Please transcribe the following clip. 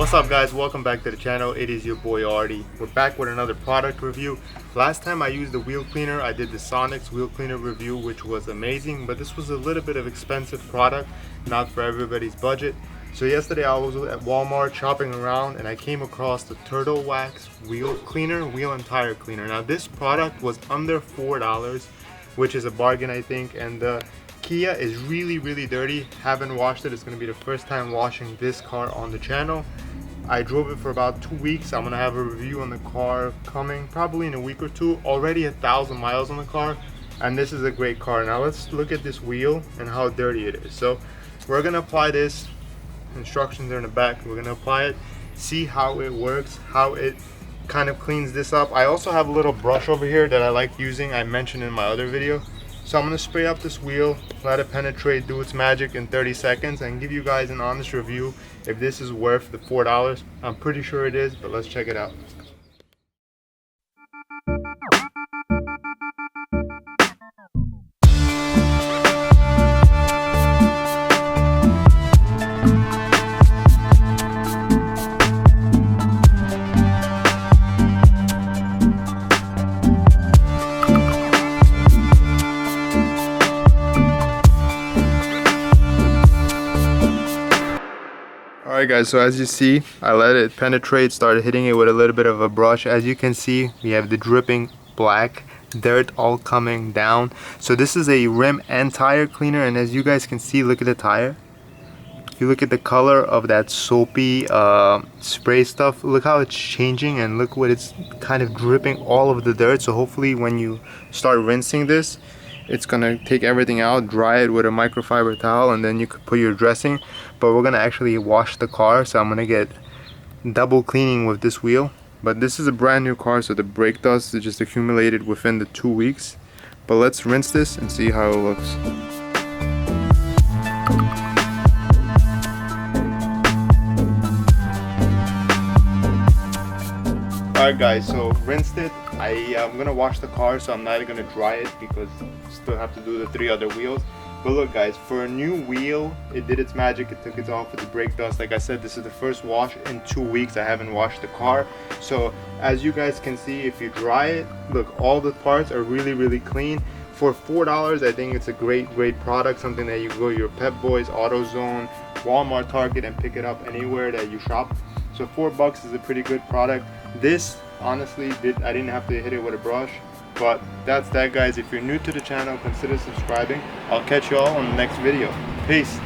What's up guys, welcome back to the channel. It is your boy Artie. We're back with another product review. Last time I used the wheel cleaner, I did the Sonex wheel cleaner review, which was amazing, but this was a little bit of expensive product, not for everybody's budget. So yesterday I was at Walmart shopping around and I came across the Turtle Wax wheel cleaner, wheel and tire cleaner. Now this product was under $4, which is a bargain I think, and the Kia is really dirty. Haven't washed it. It's going to be the first time washing this car on the channel. I drove it for about 2 weeks. I'm going to have a review on the car coming probably in a week or two. Already 1,000 miles on the car, and this is a great car. Now let's look at this wheel and how dirty it is. So we're going to apply this. Instructions are in the back. We're going to apply it, see how it works, how it kind of cleans this up. I also have a little brush over here that I like using. I mentioned in my other video. So I'm going to spray up this wheel, let it penetrate, do its magic in 30 seconds, and give you guys an honest review if this is worth the $4. I'm pretty sure it is, but let's check it out. Alright guys, so as you see, I let it penetrate, started hitting it with a little bit of a brush. As you can see, we have the dripping black dirt all coming down. So this is a rim and tire cleaner, and as you guys can see, look at the tire. If you look at the color of that soapy spray stuff, look how it's changing, and look what it's kind of dripping all of the dirt. So hopefully when you start rinsing this, it's gonna take everything out, dry it with a microfiber towel, and then you could put your dressing. But we're gonna actually wash the car, so I'm gonna get double cleaning with this wheel. But this is a brand new car, so the brake dust is just accumulated within the 2 weeks. But let's rinse this and see how it looks. Alright guys, so rinsed it. I'm gonna wash the car, so I'm not gonna dry it because I still have to do the 3 other wheels. But look guys, for a new wheel, it did its magic. It took it off with the brake dust. Like I said, this is the first wash in 2 weeks. I haven't washed the car. So as you guys can see, if you dry it, look, all the parts are really clean. For $4, I think it's a great product. Something that you go to your Pep Boys, AutoZone, Walmart, Target, and pick it up anywhere that you shop. So $4 is a pretty good product. This honestly I didn't have to hit it with a brush. But that's that guys. If you're new to the channel, consider subscribing. I'll catch you all on the next video. Peace.